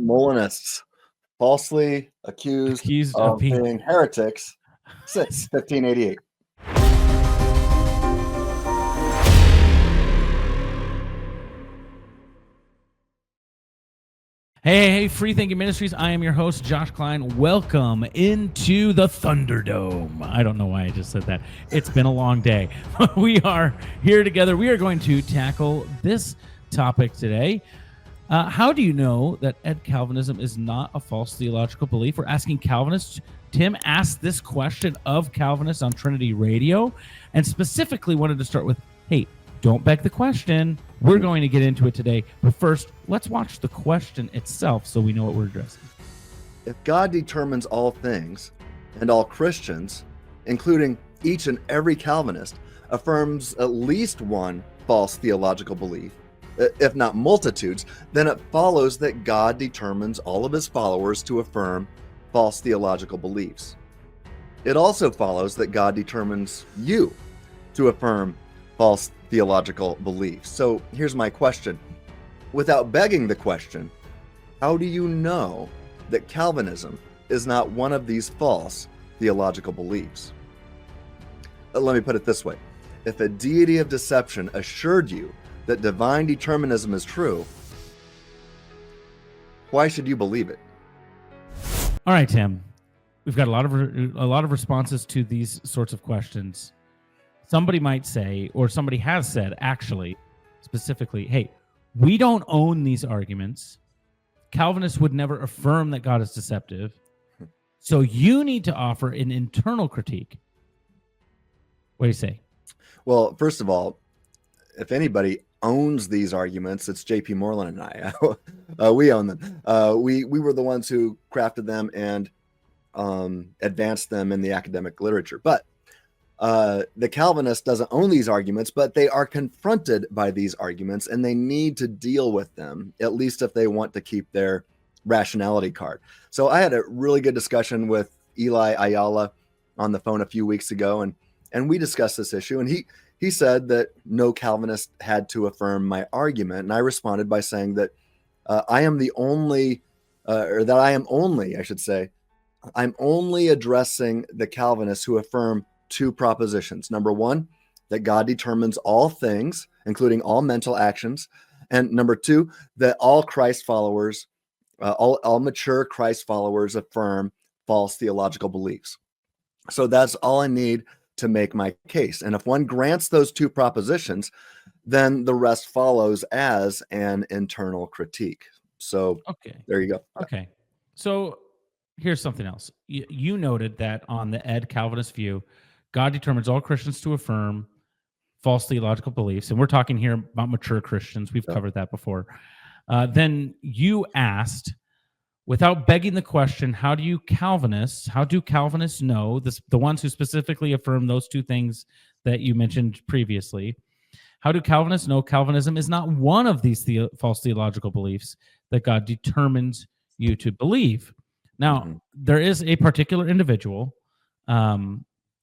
Molinists, falsely accused of being heretics since 1588. Hey, FreeThinking Ministries. I am your host, Josh Klein. Welcome into the Thunderdome. I don't know why I just said that. It's been a long day. We are here together. We are going to tackle this topic today. How do you know that Calvinism is not a false theological belief? We're asking Calvinists. Tim asked this question of Calvinists on Trinity Radio and specifically wanted to start with, hey, don't beg the question. We're going to get into it today. But first, let's watch the question itself so we know what we're addressing. If God determines all things, and all Christians, including each and every Calvinist, affirms at least one false theological belief, if not multitudes, then it follows that God determines all of his followers to affirm false theological beliefs. It also follows that God determines you to affirm false theological beliefs. So here's my question. Without begging the question, how do you know that Calvinism is not one of these false theological beliefs? Let me put it this way. If a deity of deception assured you that divine determinism is true, why should you believe it? All right, Tim. We've got a lot of responses to these sorts of questions. Somebody might say, or somebody has said, actually, specifically, hey, we don't own these arguments. Calvinists would never affirm that God is deceptive. So you need to offer an internal critique. What do you say? Well, first of all, if anybody owns these arguments, it's JP Moreland and I. We own them. We were the ones who crafted them and advanced them in the academic literature. But the Calvinist doesn't own these arguments, but they are confronted by these arguments and they need to deal with them, at least if they want to keep their rationality card. So I had a really good discussion with Eli Ayala on the phone a few weeks ago, and we discussed this issue, and he said that no Calvinist had to affirm my argument, and I responded by saying that I'm only addressing the Calvinists who affirm two propositions. Number one, that God determines all things, including all mental actions. And number two, that all Christ followers, all mature Christ followers affirm false theological beliefs. So that's all I need to make my case. And if one grants those two propositions, then the rest follows as an internal critique. So There you go. Okay. So here's something else. You noted that on the Calvinist view, God determines all Christians to affirm false theological beliefs. And we're talking here about mature Christians. We've covered that before. Then you asked, without begging the question, how do Calvinists know, the ones who specifically affirm those two things that you mentioned previously, how do Calvinists know Calvinism is not one of these false theological beliefs that God determines you to believe? Now, there is a particular individual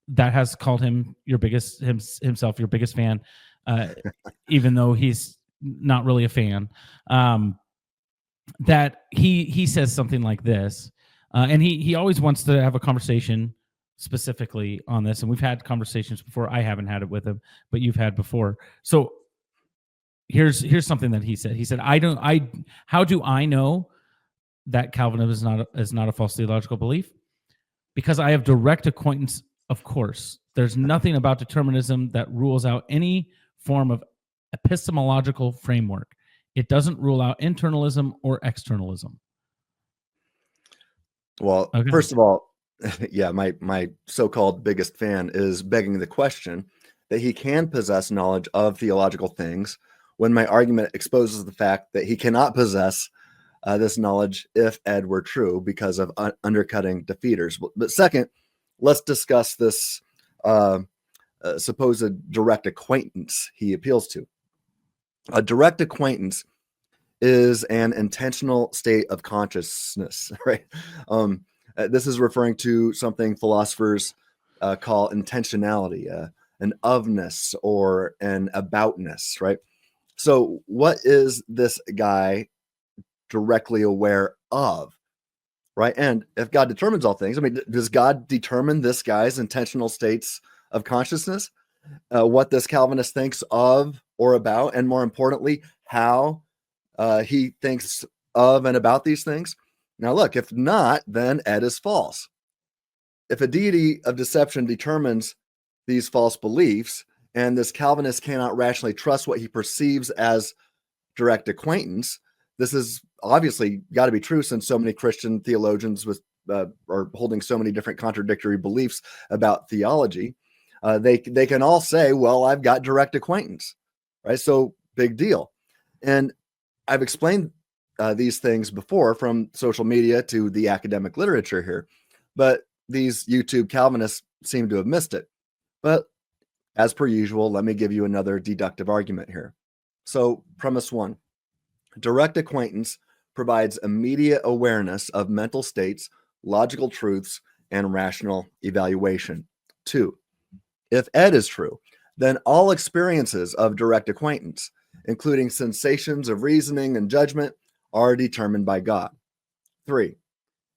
that has called himself your biggest fan, even though he's not really a fan. That he says something like this, and he always wants to have a conversation specifically on this. And we've had conversations before. I haven't had it with him, but you've had before. So here's something that he said. He said, how do I know that Calvinism is not a false theological belief? Because I have direct acquaintance. Of course, there's nothing about determinism that rules out any form of epistemological framework. It doesn't rule out internalism or externalism. Well, First of all, yeah, my so-called biggest fan is begging the question that he can possess knowledge of theological things when my argument exposes the fact that he cannot possess this knowledge if Ed were true because of undercutting defeaters. But second, let's discuss this supposed direct acquaintance he appeals to. A direct acquaintance is an intentional state of consciousness, right? This is referring to something philosophers call intentionality, an ofness or an aboutness, right? So what is this guy directly aware of, right? And if God determines all things, I mean, does God determine this guy's intentional states of consciousness? What this Calvinist thinks of or about, and more importantly, how he thinks of and about these things? Now, look, if not, then Ed is false. If a deity of deception determines these false beliefs, and this Calvinist cannot rationally trust what he perceives as direct acquaintance, this is obviously got to be true, since so many Christian theologians are holding so many different contradictory beliefs about theology. They can all say, well, I've got direct acquaintance, right? So big deal. And I've explained these things before, from social media to the academic literature here, but these YouTube Calvinists seem to have missed it. But as per usual, let me give you another deductive argument here. So premise one, direct acquaintance provides immediate awareness of mental states, logical truths, and rational evaluation. Two, if Ed is true, then all experiences of direct acquaintance, including sensations of reasoning and judgment, are determined by God. Three,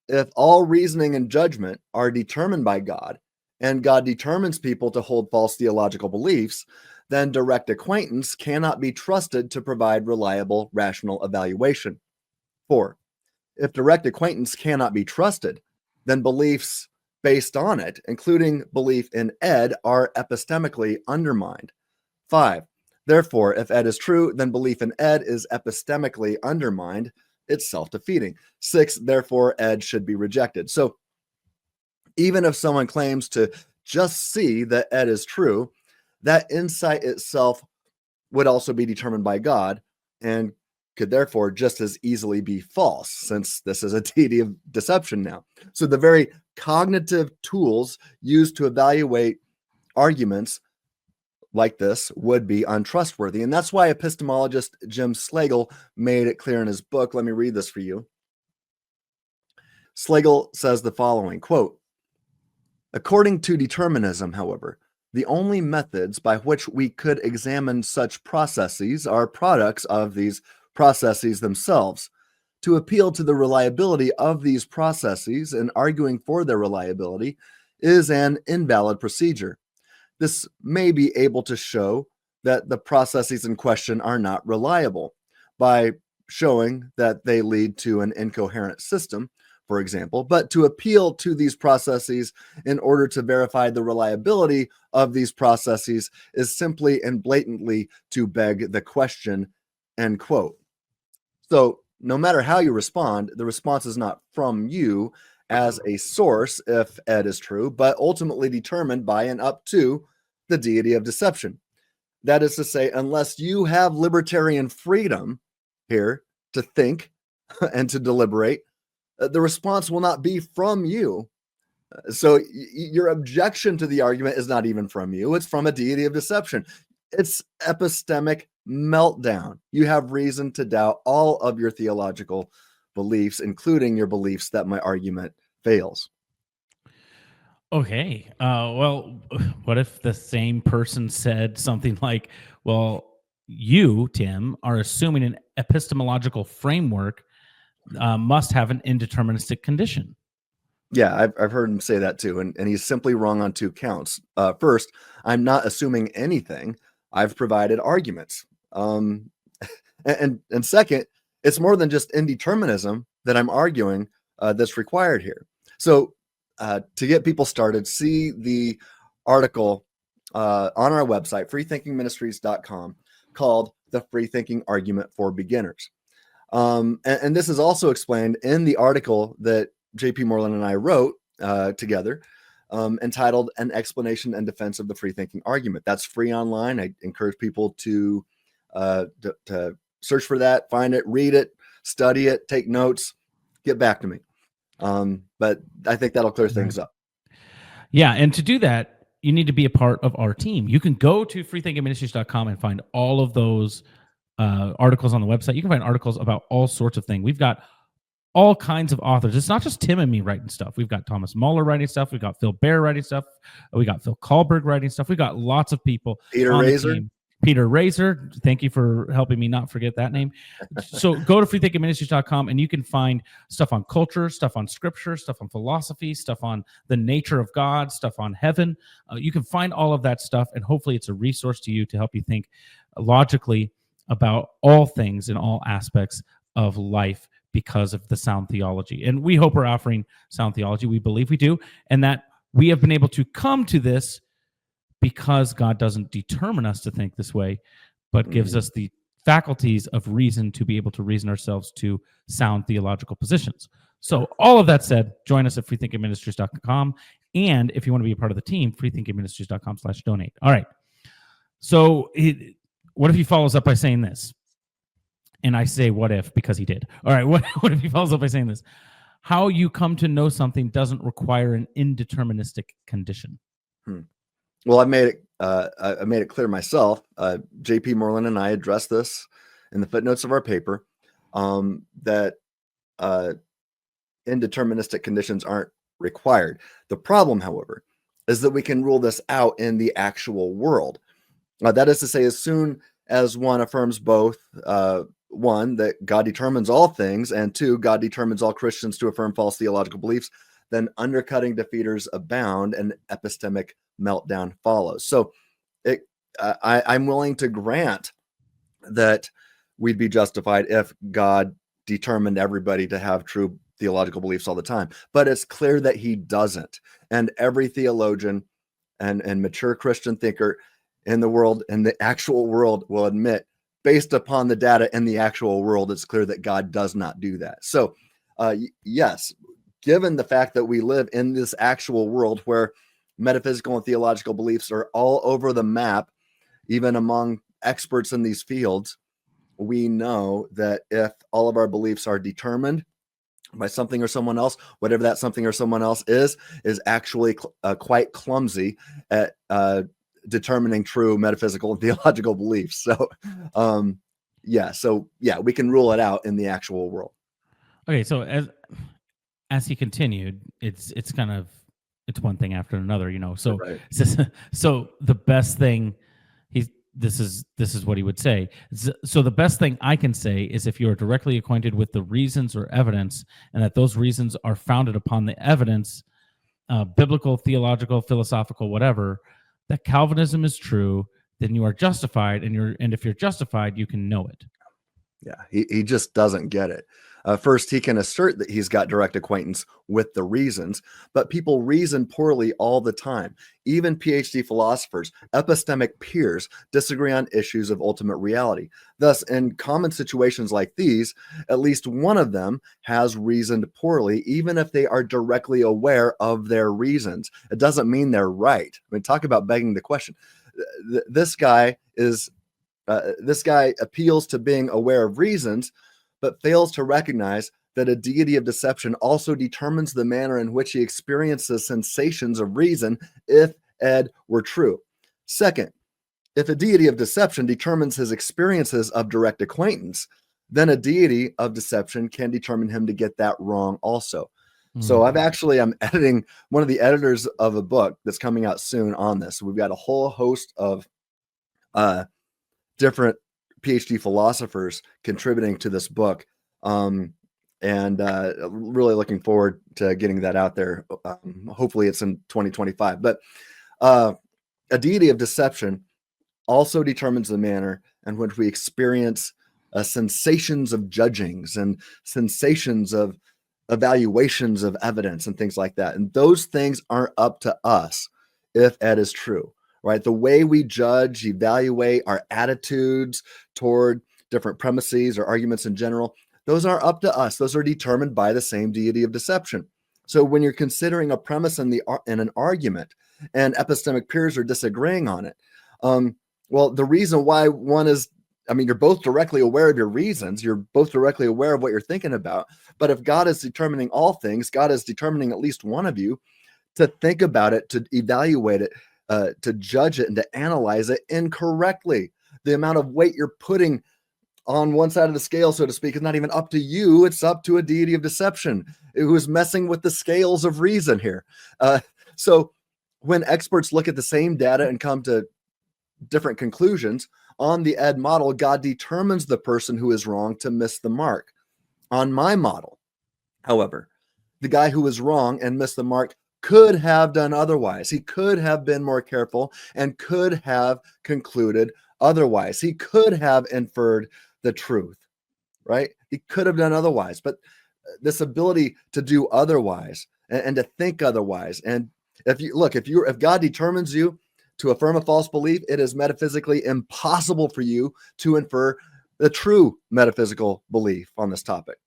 if all reasoning and judgment are determined by God, and God determines people to hold false theological beliefs, then direct acquaintance cannot be trusted to provide reliable, rational evaluation. Four, if direct acquaintance cannot be trusted, then beliefs based on it, including belief in Ed, are epistemically undermined. Five, therefore, if Ed is true, then belief in Ed is epistemically undermined. It's self-defeating. Six, therefore, Ed should be rejected. So even if someone claims to just see that Ed is true, that insight itself would also be determined by God and could therefore just as easily be false, since this is a deity of deception now. So the very cognitive tools used to evaluate arguments like this would be untrustworthy. And that's why epistemologist Jim Slagle made it clear in his book. Let me read this for you. Slagle says the following, quote, according to determinism, however, the only methods by which we could examine such processes are products of these processes themselves. To appeal to the reliability of these processes and arguing for their reliability is an invalid procedure. This may be able to show that the processes in question are not reliable by showing that they lead to an incoherent system, for example, but to appeal to these processes in order to verify the reliability of these processes is simply and blatantly to beg the question, end quote. So no matter how you respond, the response is not from you as a source, if Ed is true, but ultimately determined by and up to the deity of deception. That is to say, unless you have libertarian freedom here to think and to deliberate, the response will not be from you. So your objection to the argument is not even from you. It's from a deity of deception. It's epistemic meltdown. You have reason to doubt all of your theological beliefs, including your beliefs that my argument fails. Okay. Well, what if the same person said something like, well, you, Tim, are assuming an epistemological framework must have an indeterministic condition? Yeah, I've heard him say that too, and he's simply wrong on two counts. First, I'm not assuming anything. I've provided arguments. And second, it's more than just indeterminism that I'm arguing that's required here. So to get people started, see the article on our website, freethinkingministries.com, called The Free-Thinking Argument for Beginners. And this is also explained in the article that JP Moreland and I wrote together, entitled An Explanation and Defense of the Free-Thinking Argument. That's free online. I encourage people to search for that, find it, read it, study it, take notes, get back to me. But I think that'll clear things up. Yeah, and to do that, you need to be a part of our team. You can go to freethinkingministries.com and find all of those articles on the website. You can find articles about all sorts of things. We've got all kinds of authors. It's not just Tim and me writing stuff. We've got Thomas Muller writing stuff. We've got Phil Baer writing stuff. We got Phil Kahlberg writing stuff. We've got lots of people. Peter Razor. Peter Razor, thank you for helping me not forget that name. So go to freethinkingministries.com and you can find stuff on culture, stuff on scripture, stuff on philosophy, stuff on the nature of God, stuff on heaven. You can find all of that stuff, and hopefully it's a resource to you to help you think logically about all things in all aspects of life because of the sound theology. And we hope we're offering sound theology. We believe we do, and that we have been able to come to this because God doesn't determine us to think this way, but gives us the faculties of reason to be able to reason ourselves to sound theological positions. So all of that said, join us at freethinkingministries.com. And if you want to be a part of the team, freethinkingministries.com/donate. All right. So what if he follows up by saying this? And I say what if because he did. All right. What if he follows up by saying this? How you come to know something doesn't require an indeterministic condition. Well, I made it clear myself. JP Moreland and I addressed this in the footnotes of our paper, that indeterministic conditions aren't required. The problem, however, is that we can rule this out in the actual world. That is to say, as soon as one affirms both, one, that God determines all things, and two, God determines all Christians to affirm false theological beliefs, then undercutting defeaters abound and epistemic meltdown follows. So I'm willing to grant that we'd be justified if God determined everybody to have true theological beliefs all the time. But it's clear that he doesn't. And every theologian and mature Christian thinker in the world, in the actual world, will admit, based upon the data in the actual world, it's clear that God does not do that. So yes, given the fact that we live in this actual world where metaphysical and theological beliefs are all over the map, even among experts in these fields, we know that if all of our beliefs are determined by something or someone else, whatever that something or someone else is actually quite clumsy at determining true metaphysical and theological beliefs. So, we can rule it out in the actual world. Okay, so as he continued, it's kind of, it's one thing after another, So, right. So the best thing this is what he would say. So the best thing I can say is if you are directly acquainted with the reasons or evidence, and that those reasons are founded upon the evidence, biblical, theological, philosophical, whatever, that Calvinism is true, then you are justified, and if you're justified, you can know it. Yeah, he just doesn't get it. First, he can assert that he's got direct acquaintance with the reasons, but people reason poorly all the time. Even PhD philosophers, epistemic peers, disagree on issues of ultimate reality. Thus, in common situations like these, at least one of them has reasoned poorly, even if they are directly aware of their reasons. It doesn't mean they're right. I mean, talk about begging the question. This guy appeals to being aware of reasons, but fails to recognize that a deity of deception also determines the manner in which he experiences sensations of reason, if Ed were true. Second, if a deity of deception determines his experiences of direct acquaintance, then a deity of deception can determine him to get that wrong also. So I'm editing, one of the editors of a book that's coming out soon on this. We've got a whole host of different PhD philosophers contributing to this book, and really looking forward to getting that out there. Hopefully it's in 2025. But a deity of deception also determines the manner in which we experience sensations of judgings and sensations of evaluations of evidence and things like that. And those things aren't up to us if Ed is true. Right? The way we judge, evaluate our attitudes toward different premises or arguments in general, those aren't up to us. Those are determined by the same deity of deception. So when you're considering a premise in an argument and epistemic peers are disagreeing on it, well, the reason why one is, you're both directly aware of your reasons. You're both directly aware of what you're thinking about. But if God is determining all things, God is determining at least one of you to think about it, to evaluate it, to judge it and to analyze it incorrectly. The amount of weight you're putting on one side of the scale, so to speak, is not even up to you. It's up to a deity of deception who is messing with the scales of reason here. So when experts look at the same data and come to different conclusions, On the Ed model, God determines the person who is wrong to miss the mark. On my model, however, the guy who was wrong and missed the mark could have done otherwise. He could have been more careful and could have concluded otherwise. He could have inferred the truth, right? He could have done otherwise. But this ability to do otherwise and to think otherwise, and if God determines you to affirm a false belief, it is metaphysically impossible for you to infer the true metaphysical belief on this topic,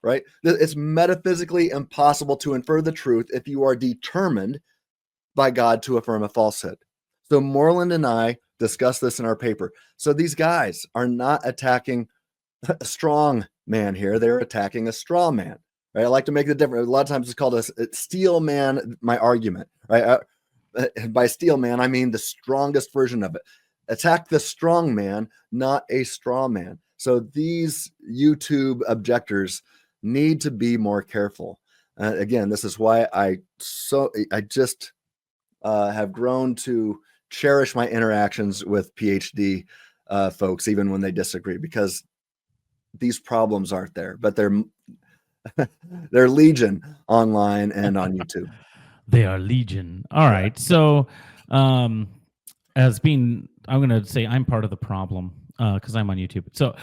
right? It's metaphysically impossible to infer the truth if you are determined by God to affirm a falsehood. So Moreland and I discussed this in our paper. So these guys are not attacking a strong man here. They're attacking a straw man, right? I like to make the difference. A lot of times it's called a steel man, my argument, right? By steel man, I mean the strongest version of it. Attack the strong man, not a straw man. So these YouTube objectors need to be more careful. Again, this is why I just have grown to cherish my interactions with PhD folks, even when they disagree, because these problems aren't there, but they're legion online and on YouTube. They are legion. All right. So, I'm going to say I'm part of the problem because I'm on YouTube. So,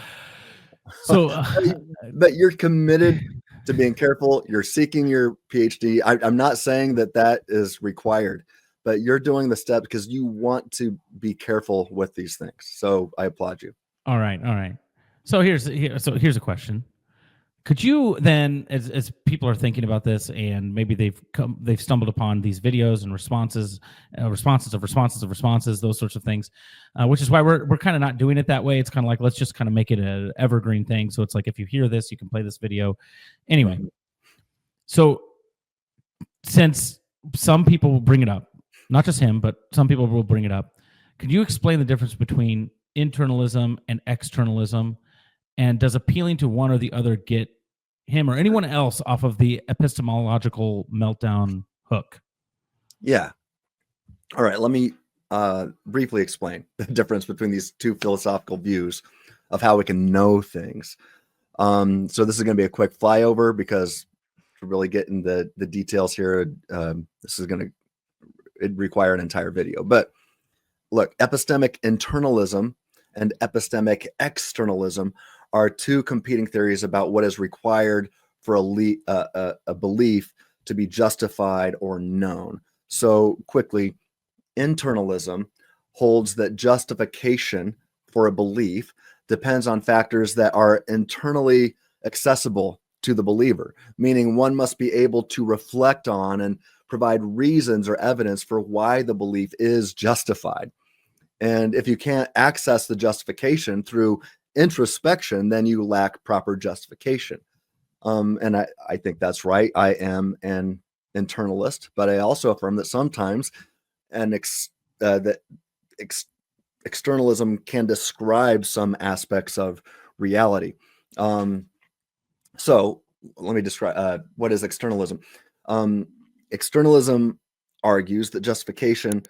but you're committed to being careful. You're seeking your PhD. I'm not saying that is required, but you're doing the step because you want to be careful with these things. So I applaud you. All right. So here's a question. Could you then, as people are thinking about this, and maybe they've stumbled upon these videos and responses, those sorts of things, which is why we're kind of not doing it that way. It's kind of like, let's just kind of make it an evergreen thing. So it's like, if you hear this, you can play this video. Anyway, so since some people will bring it up, not just him, but some people will bring it up, could you explain the difference between internalism and externalism? And does appealing to one or the other get him or anyone else off of the epistemological meltdown hook? Yeah. All right. Let me briefly explain the difference between these two philosophical views of how we can know things. So this is going to be a quick flyover because to really get in the details here, this is going to require an entire video. But look, epistemic internalism and epistemic externalism are two competing theories about what is required for a belief to be justified or known. So quickly, internalism holds that justification for a belief depends on factors that are internally accessible to the believer, meaning one must be able to reflect on and provide reasons or evidence for why the belief is justified. And if you can't access the justification through introspection, then you lack proper justification. And I think that's right. I am an internalist, but I also affirm that sometimes externalism can describe some aspects of reality. So let me describe what is externalism. Externalism argues that justification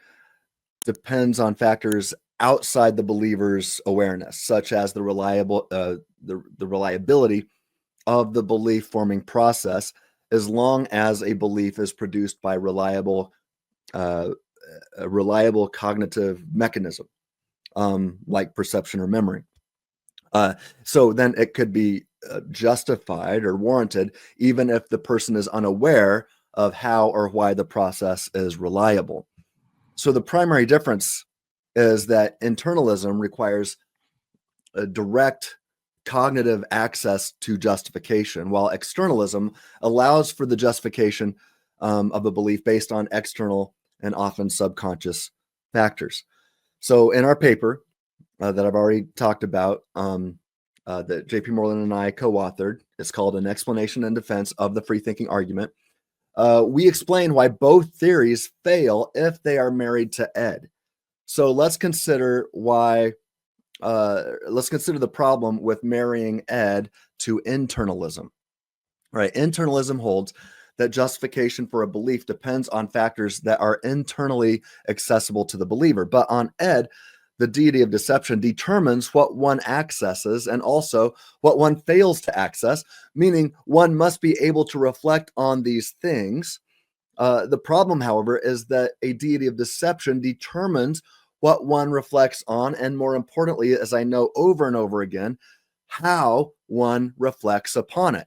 depends on factors outside the believer's awareness, such as the reliability of the belief forming process, as long as a belief is produced by a reliable cognitive mechanism, like perception or memory. So then it could be justified or warranted, even if the person is unaware of how or why the process is reliable. So the primary difference is that internalism requires a direct cognitive access to justification, while externalism allows for the justification of a belief based on external and often subconscious factors. So in our paper that I've already talked about, that JP Moreland and I co-authored, it's called An Explanation and Defense of the Free-Thinking Argument. We explain why both theories fail if they are married to Ed. So let's consider the problem with marrying Ed to internalism. Right? Internalism holds that justification for a belief depends on factors that are internally accessible to the believer. But on Ed, the deity of deception determines what one accesses and also what one fails to access, meaning one must be able to reflect on these things. The problem, however, is that a deity of deception determines what one reflects on, and more importantly, as I know over and over again, how one reflects upon it.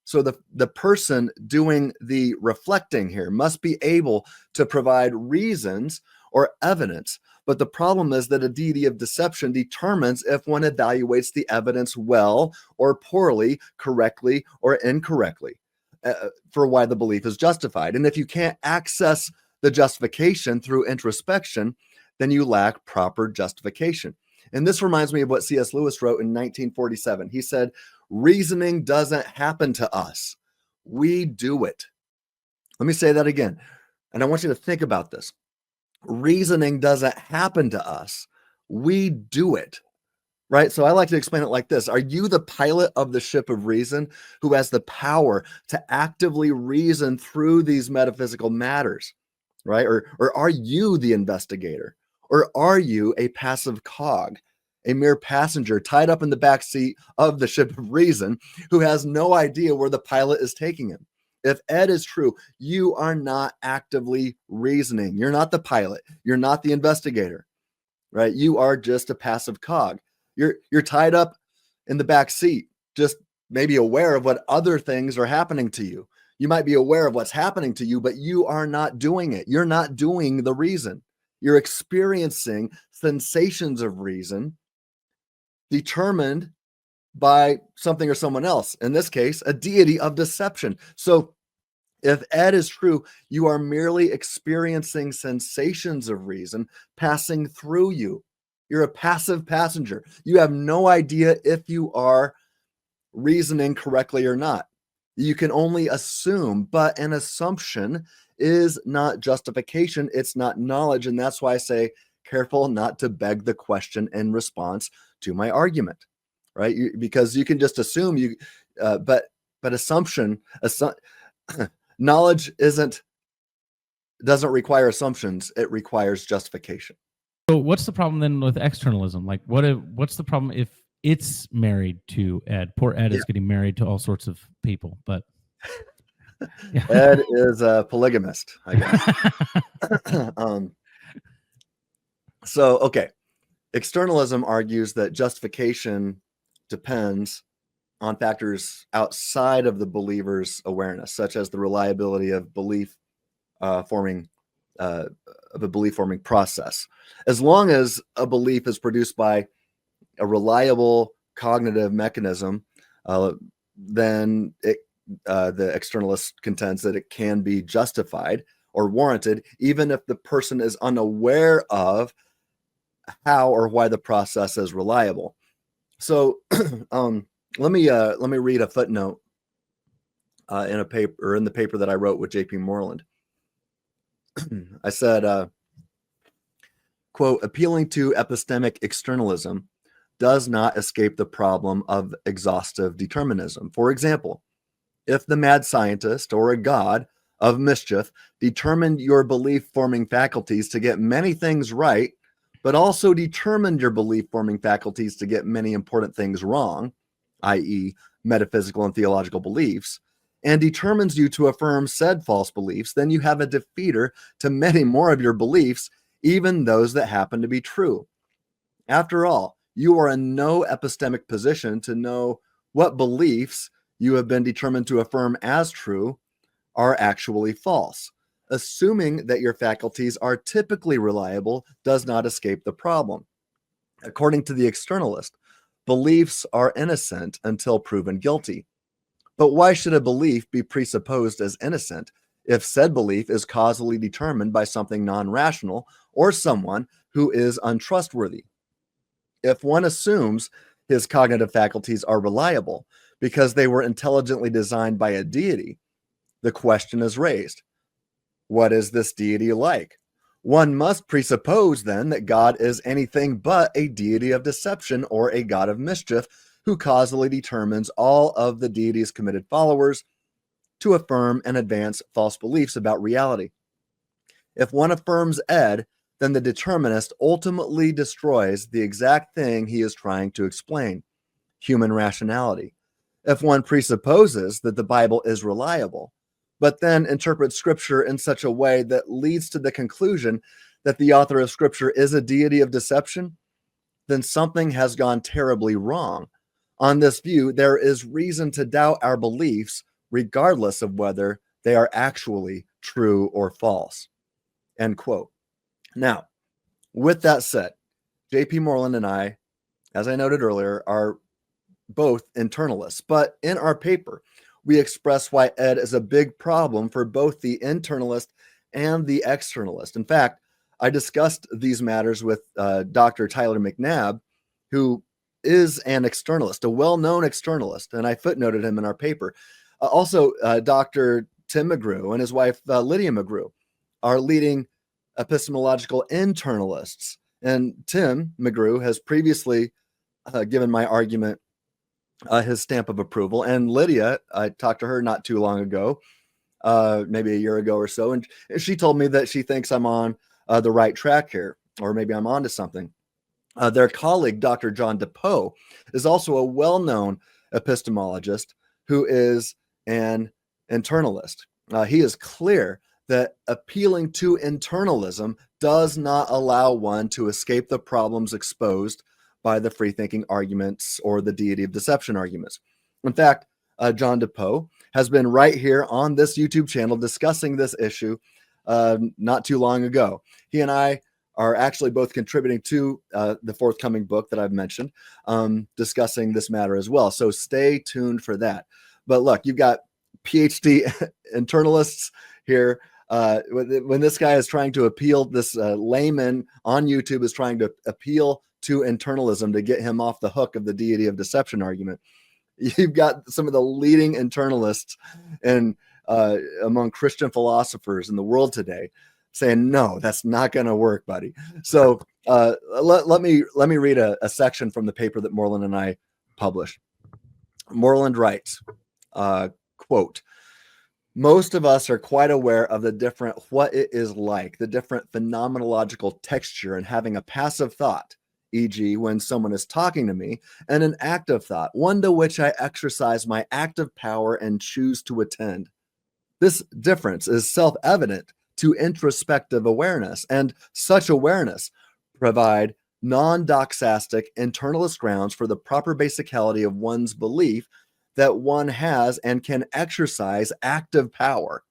So the person doing the reflecting here must be able to provide reasons or evidence. But the problem is that a deity of deception determines if one evaluates the evidence well or poorly, correctly or incorrectly, for why the belief is justified. And if you can't access the justification through introspection, then you lack proper justification. And this reminds me of what C.S. Lewis wrote in 1947. He said, "Reasoning doesn't happen to us. We do it." Let me say that again. And I want you to think about this. Reasoning doesn't happen to us. We do it. Right? So I like to explain it like this. Are you the pilot of the ship of reason who has the power to actively reason through these metaphysical matters? Right? Or are you the investigator? Or are you a passive cog, a mere passenger tied up in the back seat of the ship of reason who has no idea where the pilot is taking him? If Ed is true, you are not actively reasoning. You're not the pilot. You're not the investigator, right? You are just a passive cog. You're tied up in the back seat, just maybe aware of what other things are happening to you. You might be aware of what's happening to you, but you are not doing it. You're not doing the reason. You're experiencing sensations of reason determined by something or someone else. In this case, a deity of deception. So if Ed is true, you are merely experiencing sensations of reason passing through you. You're a passive passenger. You have no idea if you are reasoning correctly or not. You can only assume, but an assumption is not justification. It's not knowledge. And that's why I say, careful not to beg the question in response to my argument, right? Because you can just assume but assumption, knowledge doesn't require assumptions. It requires justification. So what's the problem then with externalism? Like what's the problem if it's married to Ed? Poor Ed is getting married to all sorts of people, but yeah. Ed is a polygamist, I guess. Okay. Externalism argues that justification depends on factors outside of the believer's awareness, such as the reliability of forming process. As long as a belief is produced by a reliable cognitive mechanism, then the externalist contends that it can be justified or warranted, even if the person is unaware of how or why the process is reliable. So let me read a footnote in the paper that I wrote with JP Moreland. I said, quote, "Appealing to epistemic externalism does not escape the problem of exhaustive determinism. For example, if the mad scientist or a god of mischief determined your belief-forming faculties to get many things right, but also determined your belief-forming faculties to get many important things wrong, i.e., metaphysical and theological beliefs, and determines you to affirm said false beliefs, then you have a defeater to many more of your beliefs, even those that happen to be true. After all, you are in no epistemic position to know what beliefs you have been determined to affirm as true are actually false. Assuming that your faculties are typically reliable does not escape the problem. According to the externalist, beliefs are innocent until proven guilty. But why should a belief be presupposed as innocent if said belief is causally determined by something non-rational or someone who is untrustworthy? If one assumes his cognitive faculties are reliable because they were intelligently designed by a deity, the question is raised, what is this deity like? One must presuppose then that God is anything but a deity of deception or a god of mischief who causally determines all of the deity's committed followers to affirm and advance false beliefs about reality. If one affirms Ed, then the determinist ultimately destroys the exact thing he is trying to explain, human rationality. If one presupposes that the Bible is reliable, but then interprets Scripture in such a way that leads to the conclusion that the author of Scripture is a deity of deception, then something has gone terribly wrong. On this view, there is reason to doubt our beliefs, regardless of whether they are actually true or false. End quote. Now, with that said, JP Moreland and I, as I noted earlier, are both internalists, but in our paper, we express why Ed is a big problem for both the internalist and the externalist. In fact, I discussed these matters with Dr. Tyler McNabb, who is an externalist, a well-known externalist, and I footnoted him in our paper. Also, Dr. Tim McGrew and his wife, Lydia McGrew, are leading epistemological internalists. And Tim McGrew has previously given my argument his stamp of approval. And Lydia, I talked to her not too long ago, maybe a year ago or so, and she told me that she thinks I'm on the right track here, or maybe I'm onto something. Their colleague, Dr. John DePoe, is also a well-known epistemologist who is an internalist. He is clear that appealing to internalism does not allow one to escape the problems exposed by the free-thinking arguments or the deity of deception arguments. In fact, John DePoe has been right here on this YouTube channel discussing this issue not too long ago. He and I are actually both contributing to the forthcoming book that I've mentioned, discussing this matter as well. So stay tuned for that. But look, you've got PhD internalists here. When this guy is trying to appeal, this layman on YouTube is trying to appeal to internalism to get him off the hook of the deity of deception argument. You've got some of the leading internalists and among Christian philosophers in the world today saying, no, that's not going to work, buddy. So let me read a section from the paper that Moreland and I published. Moreland writes, quote, most of us are quite aware of the different what it is like, the different phenomenological texture and having a passive thought, e.g. when someone is talking to me, and an active thought, one to which I exercise my active power and choose to attend. This difference is self-evident to introspective awareness, and such awareness provide non-doxastic internalist grounds for the proper basicality of one's belief that one has and can exercise active power.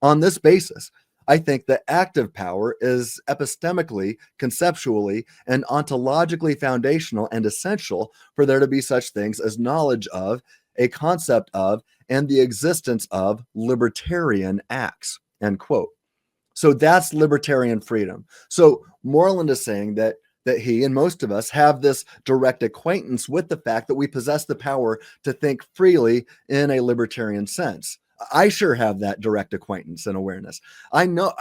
On this basis, I think that active power is epistemically, conceptually, and ontologically foundational and essential for there to be such things as knowledge of, a concept of, and the existence of libertarian acts, end quote. So that's libertarian freedom. So Moreland is saying that he and most of us have this direct acquaintance with the fact that we possess the power to think freely in a libertarian sense. I sure have that direct acquaintance and awareness. I know,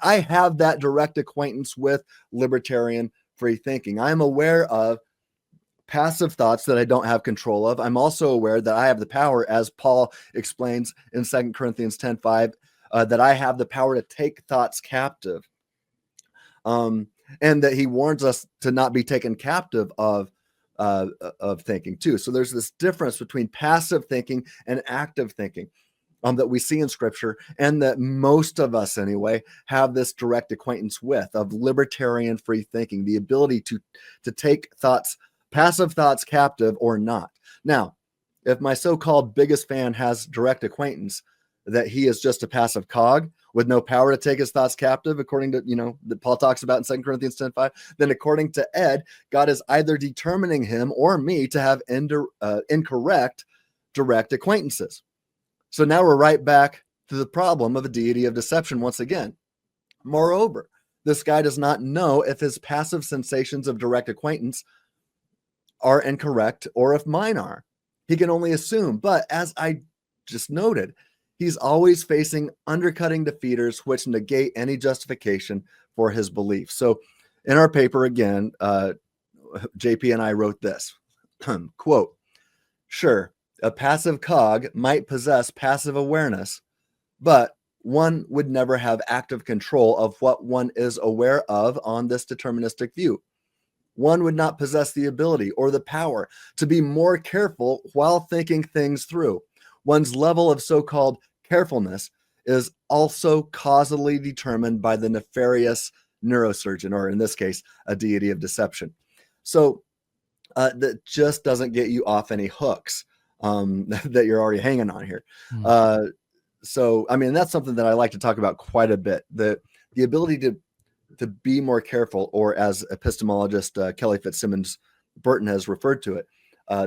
I have that direct acquaintance with libertarian free thinking. I'm aware of passive thoughts that I don't have control of. I'm also aware that I have the power, as Paul explains in 2 Corinthians 10:5, that I have the power to take thoughts captive. And that he warns us to not be taken captive of thinking too. So there's this difference between passive thinking and active thinking that we see in Scripture, and that most of us anyway have this direct acquaintance with, of libertarian free thinking, the ability to take thoughts, passive thoughts captive or not. Now, if my so-called biggest fan has direct acquaintance that he is just a passive cog with no power to take his thoughts captive, according to, that Paul talks about in 2 Corinthians 10:5, then according to Ed, God is either determining him or me to have incorrect direct acquaintances. So now we're right back to the problem of a deity of deception once again. Moreover, this guy does not know if his passive sensations of direct acquaintance are incorrect or if mine are. He can only assume, but as I just noted, he's always facing undercutting defeaters which negate any justification for his belief. So in our paper, again, JP and I wrote this, quote, sure, a passive cog might possess passive awareness, but one would never have active control of what one is aware of on this deterministic view. One would not possess the ability or the power to be more careful while thinking things through. One's level of so-called carefulness is also causally determined by the nefarious neurosurgeon, or in this case, a deity of deception. So that just doesn't get you off any hooks that you're already hanging on here. So, I mean, that's something that I like to talk about quite a bit. The ability to be more careful, or as epistemologist Kelly Fitzsimmons Burton has referred to it,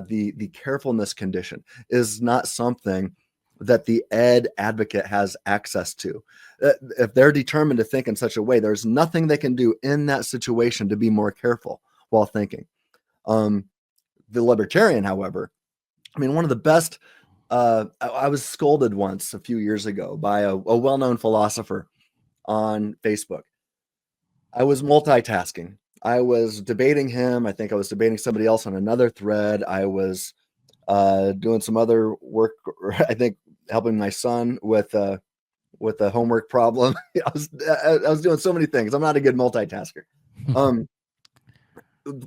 the carefulness condition is not something that the ed advocate has access to. If they're determined to think in such a way, there's nothing they can do in that situation to be more careful while thinking. The libertarian, however, I mean, one of the best, I was scolded once a few years ago by a well-known philosopher on Facebook. I was multitasking. I was debating him. I think I was debating somebody else on another thread. I was doing some other work, I think helping my son with a homework problem. I was doing so many things. I'm not a good multitasker.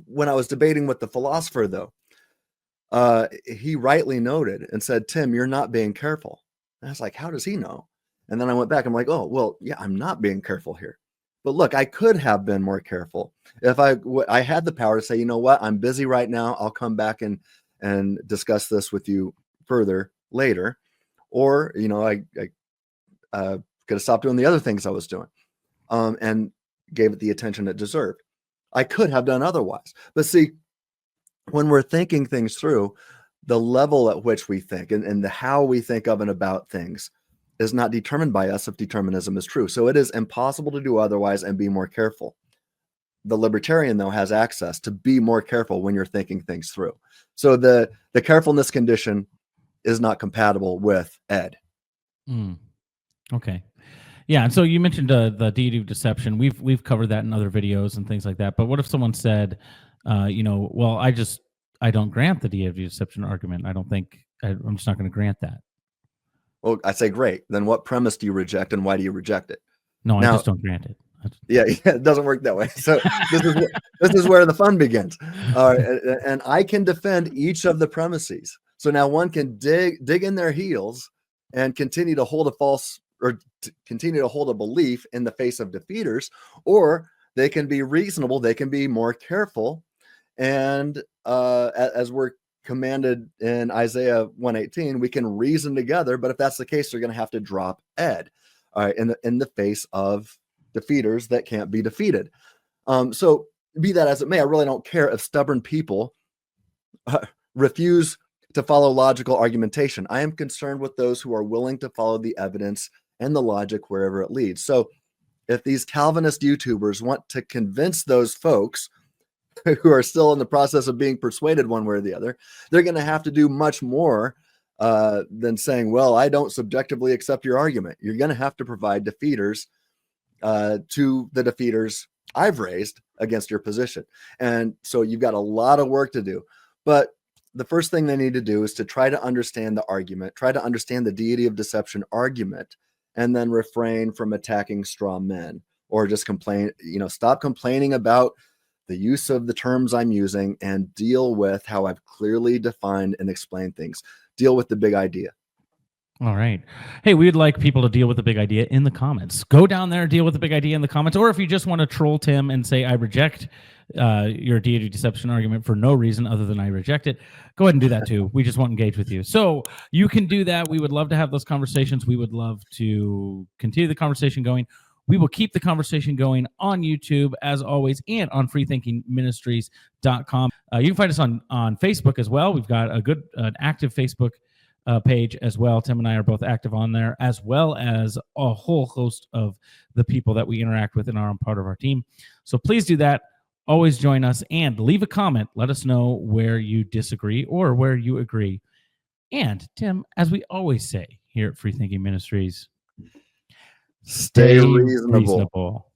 When I was debating with the philosopher, though, he rightly noted and said, "Tim, you're not being careful." And I was like, how does he know? And then I went back. I'm like, oh, well, yeah, I'm not being careful here. But look, I could have been more careful if I had the power to say, you know what, I'm busy right now. I'll come back and discuss this with you further later. Or, you know, I could have stopped doing the other things I was doing and gave it the attention it deserved. I could have done otherwise. But see, when we're thinking things through, the level at which we think and the how we think of and about things is not determined by us if determinism is true. So it is impossible to do otherwise and be more careful. The libertarian, though, has access to be more careful when you're thinking things through. So the carefulness condition is not compatible with ed. Okay. Yeah, and so you mentioned the deity of deception. We've covered that in other videos and things like that. But what if someone said, well, I don't grant the deity of deception argument. I'm just not going to grant that. Well, I say, great. Then what premise do you reject, and why do you reject it? No, I just don't grant it. Yeah, it doesn't work that way. So this is where the fun begins. And I can defend each of the premises. So now one can dig in their heels and continue to hold continue to hold a belief in the face of defeaters, or they can be reasonable. They can be more careful. And as we're commanded in Isaiah 1:18, we can reason together. But if that's the case, they're going to have to drop ed in the face of defeaters that can't be defeated. So be that as it may, I really don't care if stubborn people refuse to follow logical argumentation. I am concerned with those who are willing to follow the evidence and the logic wherever it leads. So if these Calvinist YouTubers want to convince those folks who are still in the process of being persuaded one way or the other, they're going to have to do much more than saying, well, I don't subjectively accept your argument. You're going to have to provide defeaters to the defeaters I've raised against your position. And so you've got a lot of work to do. But the first thing they need to do is to try to understand the argument, try to understand the deity of deception argument, and then refrain from attacking straw men or just stop complaining about the use of the terms I'm using and deal with how I've clearly defined and explained things. Deal with the big idea. All right. Hey, we would like people to deal with the big idea in the comments. Go down there, deal with the big idea in the comments. Or if you just want to troll Tim and say, I reject your deity deception argument for no reason other than I reject it, go ahead and do that too. We just want to engage with you. So you can do that. We would love to have those conversations. We would love to continue the conversation going. We will keep the conversation going on YouTube, as always, and on freethinkingministries.com. You can find us on Facebook as well. We've got an active Facebook page as well. Tim and I are both active on there, as well as a whole host of the people that we interact with and are part of our team. So please do that. Always join us and leave a comment. Let us know where you disagree or where you agree. And Tim, as we always say here at Free Thinking Ministries, stay reasonable.